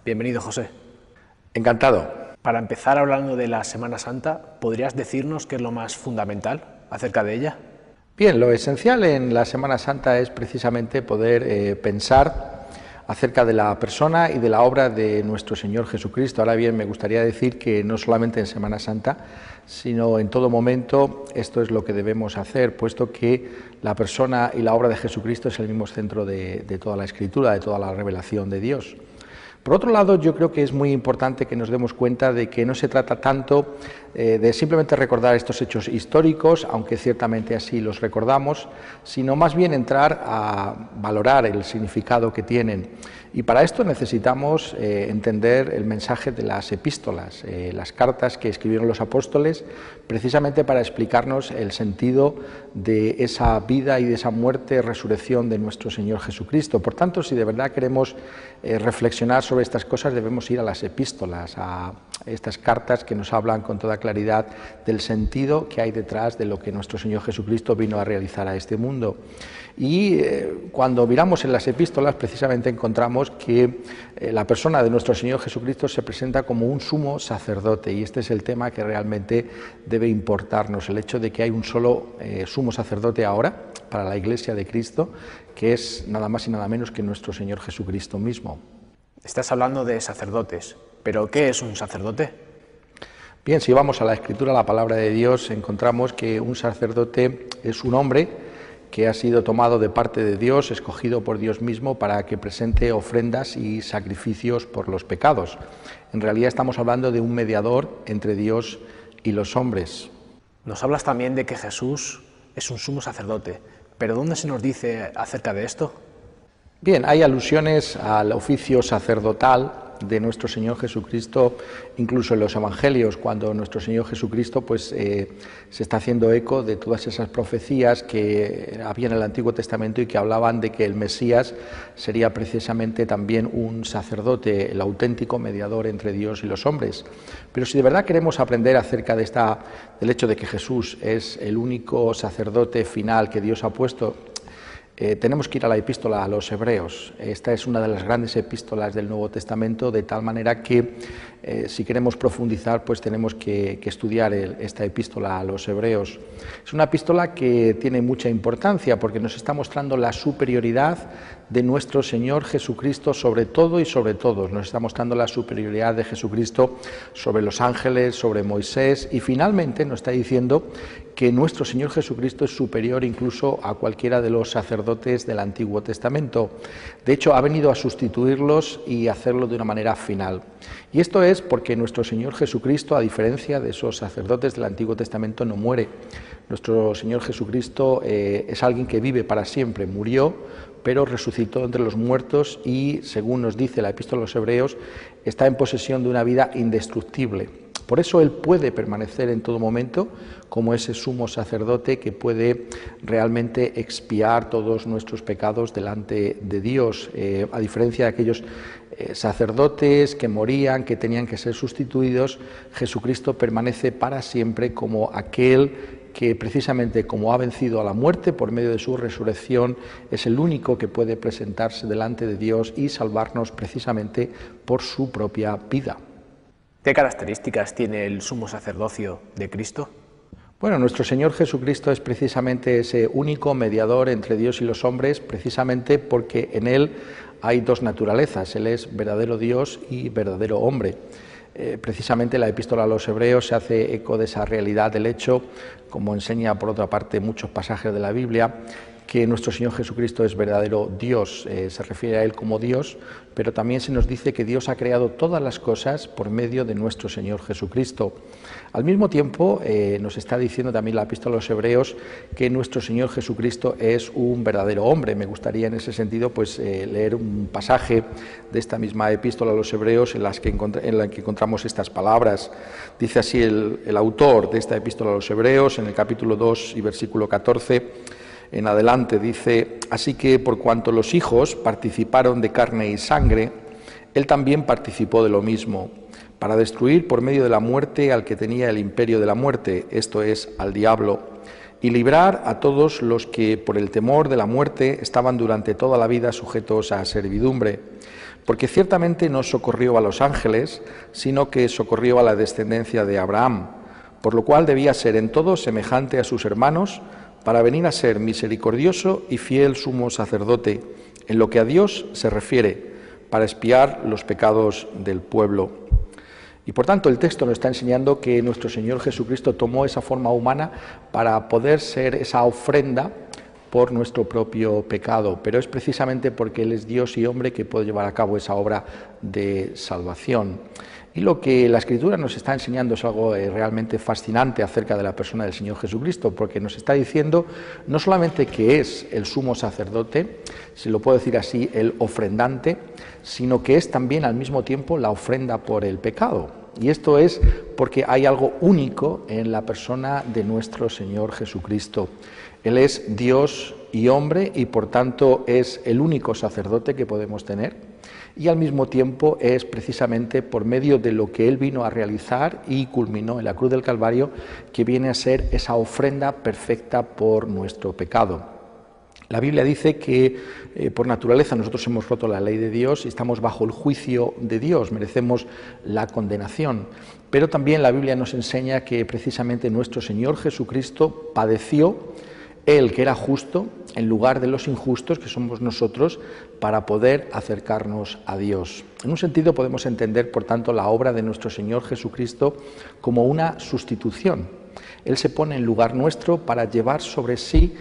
Bienvenido, José. Encantado. Para empezar hablando de la Semana Santa, ¿podrías decirnos qué es lo más fundamental acerca de ella? Bien, lo esencial en la Semana Santa es precisamente poder pensar acerca de la persona y de la obra de nuestro Señor Jesucristo. Ahora bien, me gustaría decir que no solamente en Semana Santa, sino en todo momento esto es lo que debemos hacer, puesto que la persona y la obra de Jesucristo es el mismo centro de toda la Escritura, de toda la revelación de Dios. Por otro lado, yo creo que es muy importante que nos demos cuenta de que no se trata tanto de simplemente recordar estos hechos históricos, aunque ciertamente así los recordamos, sino más bien entrar a valorar el significado que tienen. Y para esto necesitamos entender el mensaje de las epístolas, las cartas que escribieron los apóstoles, precisamente para explicarnos el sentido de esa vida y de esa muerte, resurrección de nuestro Señor Jesucristo. Por tanto, si de verdad queremos reflexionar sobre estas cosas, debemos ir a las epístolas, a estas cartas que nos hablan con toda claridad del sentido que hay detrás de lo que nuestro Señor Jesucristo vino a realizar a este mundo. Y cuando miramos en las epístolas, precisamente encontramos que la persona de nuestro Señor Jesucristo se presenta como un sumo sacerdote, y este es el tema que realmente debe importarnos, el hecho de que hay un solo sumo sacerdote ahora para la Iglesia de Cristo, que es nada más y nada menos que nuestro Señor Jesucristo mismo. Estás hablando de sacerdotes, pero ¿qué es un sacerdote? Bien, si vamos a la Escritura, a la palabra de Dios, encontramos que un sacerdote es un hombre que ha sido tomado de parte de Dios, escogido por Dios mismo para que presente ofrendas y sacrificios por los pecados. En realidad estamos hablando de un mediador entre Dios y los hombres. Nos hablas también de que Jesús es un sumo sacerdote, pero ¿dónde se nos dice acerca de esto? Bien, hay alusiones al oficio sacerdotal de nuestro Señor Jesucristo, incluso en los Evangelios, cuando nuestro Señor Jesucristo se está haciendo eco de todas esas profecías que había en el Antiguo Testamento y que hablaban de que el Mesías sería precisamente también un sacerdote, el auténtico mediador entre Dios y los hombres. Pero si de verdad queremos aprender acerca del hecho de que Jesús es el único sacerdote final que Dios ha puesto, tenemos que ir a la epístola a los Hebreos. Esta es una de las grandes epístolas del Nuevo Testamento, de tal manera que si queremos profundizar, pues tenemos que estudiar esta epístola a los Hebreos. Es una epístola que tiene mucha importancia porque nos está mostrando la superioridad de nuestro Señor Jesucristo sobre todo y sobre todos. Nos está mostrando la superioridad de Jesucristo sobre los ángeles, sobre Moisés, y finalmente nos está diciendo que nuestro Señor Jesucristo es superior incluso a cualquiera de los sacerdotes del Antiguo Testamento. De hecho, ha venido a sustituirlos y hacerlo de una manera final. Y esto es porque nuestro Señor Jesucristo, a diferencia de esos sacerdotes del Antiguo Testamento, no muere. Nuestro Señor Jesucristo es alguien que vive para siempre, murió, pero resucitó entre los muertos y, según nos dice la Epístola a los Hebreos, está en posesión de una vida indestructible. Por eso Él puede permanecer en todo momento como ese sumo sacerdote que puede realmente expiar todos nuestros pecados delante de Dios, a diferencia de aquellos sacerdotes que morían, que tenían que ser sustituidos. Jesucristo permanece para siempre como aquel que precisamente como ha vencido a la muerte por medio de su resurrección, es el único que puede presentarse delante de Dios y salvarnos precisamente por su propia vida. ¿Qué características tiene el sumo sacerdocio de Cristo? Bueno, nuestro Señor Jesucristo es precisamente ese único mediador entre Dios y los hombres, precisamente porque en Él hay dos naturalezas. Él es verdadero Dios y verdadero hombre. Precisamente la Epístola a los Hebreos se hace eco de esa realidad del hecho, como enseña por otra parte muchos pasajes de la Biblia, que nuestro Señor Jesucristo es verdadero Dios, se refiere a Él como Dios, pero también se nos dice que Dios ha creado todas las cosas por medio de nuestro Señor Jesucristo. Al mismo tiempo, nos está diciendo también la Epístola a los Hebreos que nuestro Señor Jesucristo es un verdadero hombre. Me gustaría en ese sentido leer un pasaje de esta misma Epístola a los Hebreos en la que encontramos estas palabras. Dice así el autor de esta Epístola a los Hebreos en el capítulo 2 y versículo 14, en adelante dice: así que por cuanto los hijos participaron de carne y sangre, él también participó de lo mismo, para destruir por medio de la muerte al que tenía el imperio de la muerte, esto es, al diablo, y librar a todos los que por el temor de la muerte estaban durante toda la vida sujetos a servidumbre. porque ciertamente no socorrió a los ángeles, sino que socorrió a la descendencia de Abraham, por lo cual debía ser en todo semejante a sus hermanos, para venir a ser misericordioso y fiel sumo sacerdote, en lo que a Dios se refiere, para expiar los pecados del pueblo. Y por tanto el texto nos está enseñando que nuestro Señor Jesucristo tomó esa forma humana para poder ser esa ofrenda por nuestro propio pecado, pero es precisamente porque Él es Dios y hombre que puede llevar a cabo esa obra de salvación. Y lo que la Escritura nos está enseñando es algo realmente fascinante acerca de la persona del Señor Jesucristo, porque nos está diciendo no solamente que es el sumo sacerdote, si lo puedo decir así, el ofrendante, sino que es también al mismo tiempo la ofrenda por el pecado. Y esto es porque hay algo único en la persona de nuestro Señor Jesucristo. Él es Dios y hombre y por tanto es el único sacerdote que podemos tener. Y al mismo tiempo es precisamente por medio de lo que Él vino a realizar y culminó en la cruz del Calvario que viene a ser esa ofrenda perfecta por nuestro pecado. La Biblia dice que por naturaleza nosotros hemos roto la ley de Dios y estamos bajo el juicio de Dios, merecemos la condenación. Pero también la Biblia nos enseña que precisamente nuestro Señor Jesucristo padeció, Él que era justo, en lugar de los injustos que somos nosotros, para poder acercarnos a Dios. En un sentido podemos entender, por tanto, la obra de nuestro Señor Jesucristo como una sustitución. Él se pone en lugar nuestro para llevar sobre sí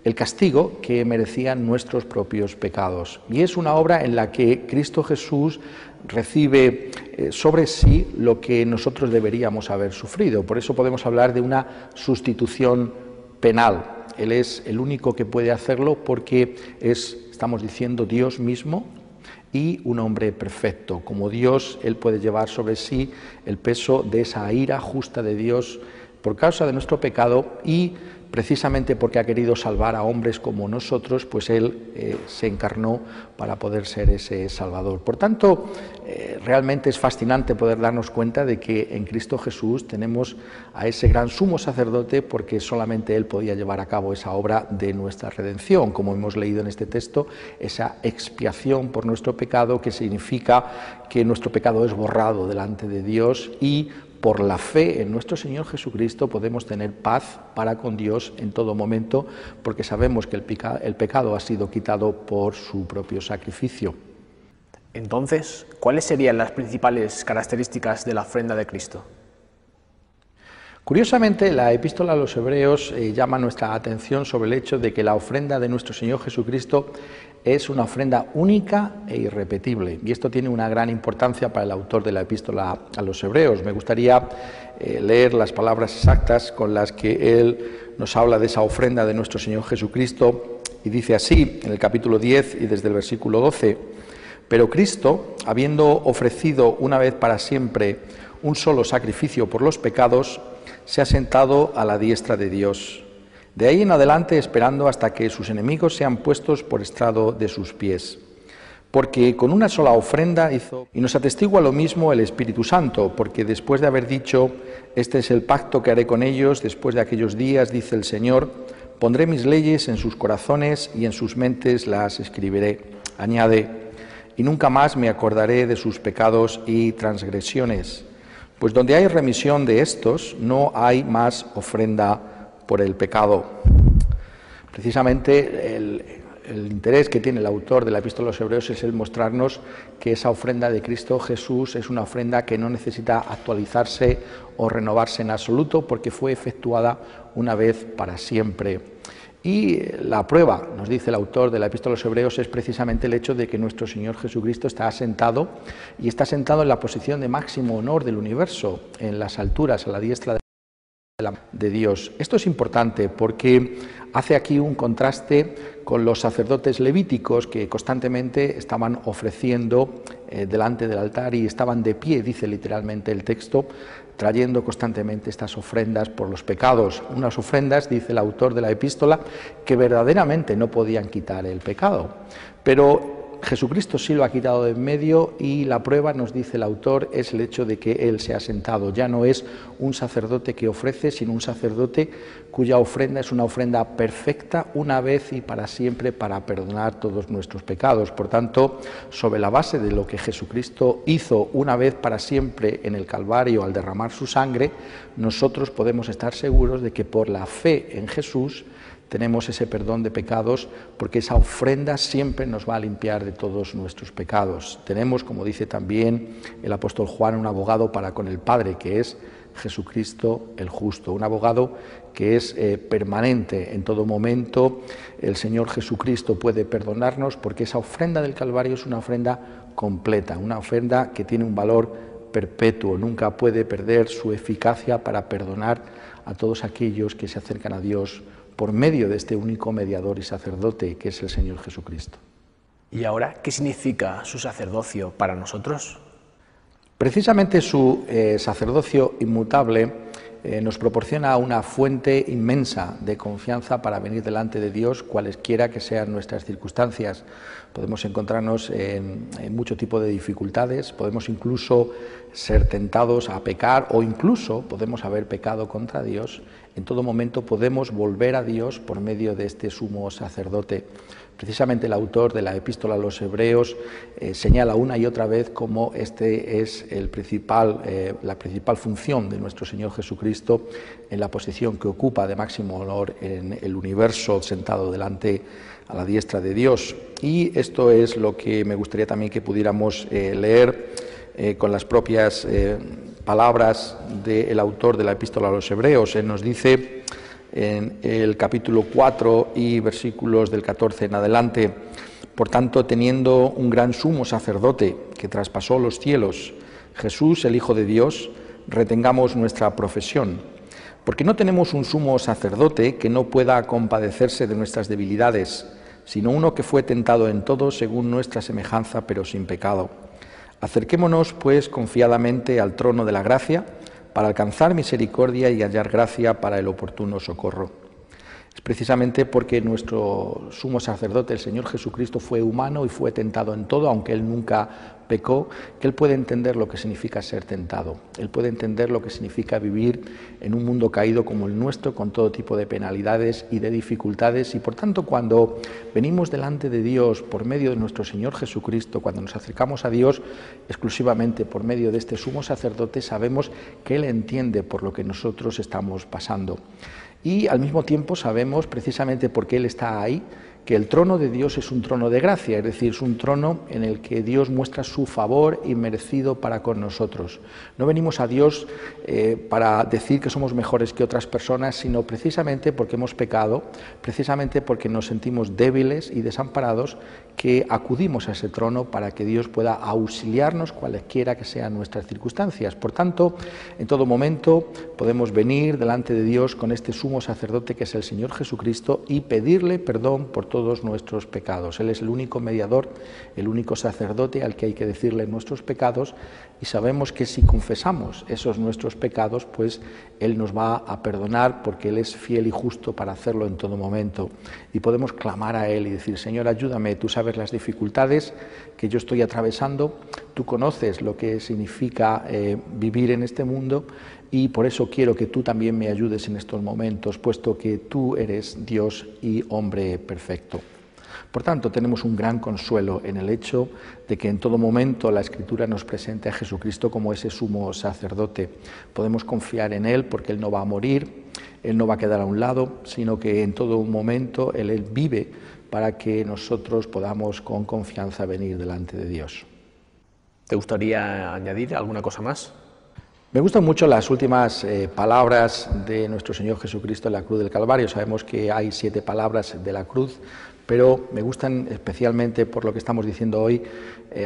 el castigo que merecían nuestros propios pecados. Y es una obra en la que Cristo Jesús recibe sobre sí lo que nosotros deberíamos haber sufrido. Por eso podemos hablar de una sustitución penal. Él es el único que puede hacerlo porque es, estamos diciendo, Dios mismo y un hombre perfecto. Como Dios, Él puede llevar sobre sí el peso de esa ira justa de Dios por causa de nuestro pecado y precisamente porque ha querido salvar a hombres como nosotros, pues Él se encarnó para poder ser ese Salvador. Por tanto, realmente es fascinante poder darnos cuenta de que en Cristo Jesús tenemos a ese gran sumo sacerdote porque solamente Él podía llevar a cabo esa obra de nuestra redención, como hemos leído en este texto, esa expiación por nuestro pecado, que significa que nuestro pecado es borrado delante de Dios y por la fe en nuestro Señor Jesucristo podemos tener paz para con Dios en todo momento, porque sabemos que el pecado ha sido quitado por su propio sacrificio. Entonces, ¿cuáles serían las principales características de la ofrenda de Cristo? Curiosamente, la epístola a los Hebreos llama nuestra atención sobre el hecho de que la ofrenda de nuestro Señor Jesucristo es una ofrenda única e irrepetible. Y esto tiene una gran importancia para el autor de la epístola a los Hebreos. Me gustaría leer las palabras exactas con las que él nos habla de esa ofrenda de nuestro Señor Jesucristo. Y dice así, en el capítulo 10 y desde el versículo 12, «Pero Cristo, habiendo ofrecido una vez para siempre un solo sacrificio por los pecados, se ha sentado a la diestra de Dios. De ahí en adelante esperando hasta que sus enemigos sean puestos por estrado de sus pies. Porque con una sola ofrenda hizo, y nos atestigua lo mismo el Espíritu Santo, porque después de haber dicho, este es el pacto que haré con ellos, después de aquellos días, dice el Señor, pondré mis leyes en sus corazones y en sus mentes las escribiré. Añade, y nunca más me acordaré de sus pecados y transgresiones. Pues donde hay remisión de estos, no hay más ofrenda por el pecado». Precisamente el interés que tiene el autor de la epístola a los Hebreos es el mostrarnos que esa ofrenda de Cristo Jesús es una ofrenda que no necesita actualizarse o renovarse en absoluto porque fue efectuada una vez para siempre. Y la prueba, nos dice el autor de la epístola a los Hebreos, es precisamente el hecho de que nuestro Señor Jesucristo está sentado y está sentado en la posición de máximo honor del universo, en las alturas, a la diestra de Dios. Esto es importante porque hace aquí un contraste con los sacerdotes levíticos que constantemente estaban ofreciendo delante del altar y estaban de pie, dice literalmente el texto, trayendo constantemente estas ofrendas por los pecados. Unas ofrendas, dice el autor de la epístola, que verdaderamente no podían quitar el pecado. Pero Jesucristo sí lo ha quitado de en medio y la prueba, nos dice el autor, es el hecho de que Él se ha sentado. Ya no es un sacerdote que ofrece, sino un sacerdote cuya ofrenda es una ofrenda perfecta una vez y para siempre para perdonar todos nuestros pecados. Por tanto, sobre la base de lo que Jesucristo hizo una vez para siempre en el Calvario al derramar su sangre, nosotros podemos estar seguros de que por la fe en Jesús tenemos ese perdón de pecados, porque esa ofrenda siempre nos va a limpiar de todos nuestros pecados. Tenemos, como dice también el apóstol Juan, un abogado para con el Padre, que es Jesucristo el justo, un abogado que es permanente en todo momento. El Señor Jesucristo puede perdonarnos porque esa ofrenda del Calvario es una ofrenda completa, una ofrenda que tiene un valor perpetuo, nunca puede perder su eficacia para perdonar a todos aquellos que se acercan a Dios por medio de este único mediador y sacerdote que es el Señor Jesucristo. ¿Y ahora qué significa su sacerdocio para nosotros? Precisamente su sacerdocio inmutable nos proporciona una fuente inmensa de confianza para venir delante de Dios, cualesquiera que sean nuestras circunstancias. Podemos encontrarnos en mucho tipo de dificultades, podemos incluso ser tentados a pecar o incluso podemos haber pecado contra Dios. En todo momento podemos volver a Dios por medio de este sumo sacerdote. Precisamente el autor de la Epístola a los Hebreos señala una y otra vez cómo este es la principal función de nuestro Señor Jesucristo en la posición que ocupa de máximo honor en el universo, sentado delante a la diestra de Dios. Y esto es lo que me gustaría también que pudiéramos leer con las propias palabras del autor de la Epístola a los Hebreos. Él nos dice en el capítulo 4 y versículos del 14 en adelante: por tanto, teniendo un gran sumo sacerdote que traspasó los cielos, Jesús, el Hijo de Dios, retengamos nuestra profesión, porque no tenemos un sumo sacerdote que no pueda compadecerse de nuestras debilidades, sino uno que fue tentado en todo según nuestra semejanza, pero sin pecado. Acerquémonos, pues, confiadamente al trono de la gracia, para alcanzar misericordia y hallar gracia para el oportuno socorro. Es precisamente porque nuestro sumo sacerdote, el Señor Jesucristo, fue humano y fue tentado en todo, aunque Él nunca pecó, que Él puede entender lo que significa ser tentado. Él puede entender lo que significa vivir en un mundo caído como el nuestro, con todo tipo de penalidades y de dificultades, y por tanto cuando venimos delante de Dios por medio de nuestro Señor Jesucristo, cuando nos acercamos a Dios exclusivamente por medio de este sumo sacerdote, sabemos que Él entiende por lo que nosotros estamos pasando. Y al mismo tiempo sabemos, precisamente porque Él está ahí, que el trono de Dios es un trono de gracia, es decir, es un trono en el que Dios muestra su favor inmerecido para con nosotros. No venimos a Dios para decir que somos mejores que otras personas, sino precisamente porque hemos pecado, precisamente porque nos sentimos débiles y desamparados, que acudimos a ese trono para que Dios pueda auxiliarnos cualesquiera que sean nuestras circunstancias. Por tanto, en todo momento podemos venir delante de Dios con este sumo sacerdote que es el Señor Jesucristo y pedirle perdón por todos nuestros pecados. Él es el único mediador, el único sacerdote al que hay que decirle nuestros pecados, y sabemos que si confesamos esos nuestros pecados, pues Él nos va a perdonar, porque Él es fiel y justo para hacerlo en todo momento. Y podemos clamar a Él y decir: Señor, ayúdame, tú sabes las dificultades que yo estoy atravesando, tú conoces lo que significa vivir en este mundo, y por eso quiero que tú también me ayudes en estos momentos, puesto que tú eres Dios y hombre perfecto. Por tanto, tenemos un gran consuelo en el hecho de que en todo momento la Escritura nos presenta a Jesucristo como ese sumo sacerdote. Podemos confiar en Él porque Él no va a morir, Él no va a quedar a un lado, sino que en todo momento Él vive para que nosotros podamos con confianza venir delante de Dios. ¿Te gustaría añadir alguna cosa más? Me gustan mucho las últimas palabras de nuestro Señor Jesucristo en la cruz del Calvario. Sabemos que hay 7 palabras de la cruz, pero me gustan especialmente por lo que estamos diciendo hoy,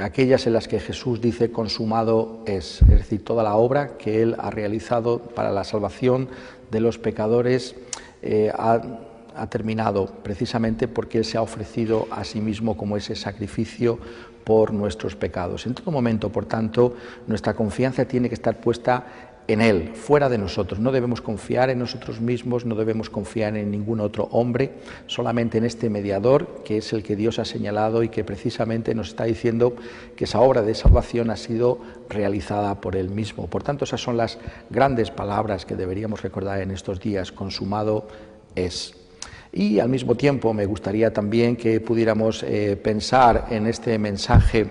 aquellas en las que Jesús dice: consumado es decir, toda la obra que Él ha realizado para la salvación de los pecadores ha terminado, precisamente porque Él se ha ofrecido a sí mismo como ese sacrificio por nuestros pecados. En todo momento, por tanto, nuestra confianza tiene que estar puesta en Él, fuera de nosotros. No debemos confiar en nosotros mismos, no debemos confiar en ningún otro hombre, solamente en este mediador que es el que Dios ha señalado y que precisamente nos está diciendo que esa obra de salvación ha sido realizada por Él mismo. Por tanto, esas son las grandes palabras que deberíamos recordar en estos días: consumado es. Y al mismo tiempo me gustaría también que pudiéramos pensar en este mensaje.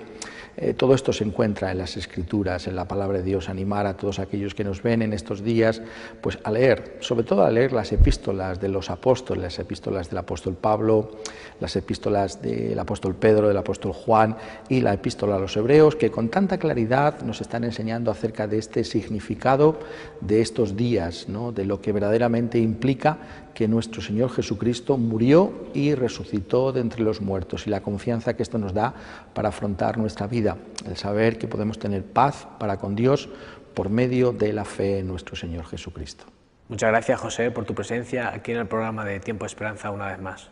Todo esto se encuentra en las Escrituras, en la palabra de Dios, animar a todos aquellos que nos ven en estos días, pues a leer, sobre todo a leer las epístolas de los apóstoles, las epístolas del apóstol Pablo, las epístolas del apóstol Pedro, del apóstol Juan y la epístola a los Hebreos, que con tanta claridad nos están enseñando acerca de este significado de estos días, ¿no? De lo que verdaderamente implica que nuestro Señor Jesucristo murió y resucitó de entre los muertos, y la confianza que esto nos da para afrontar nuestra vida, el saber que podemos tener paz para con Dios por medio de la fe en nuestro Señor Jesucristo. Muchas gracias, José, por tu presencia aquí en el programa de Tiempo de Esperanza una vez más.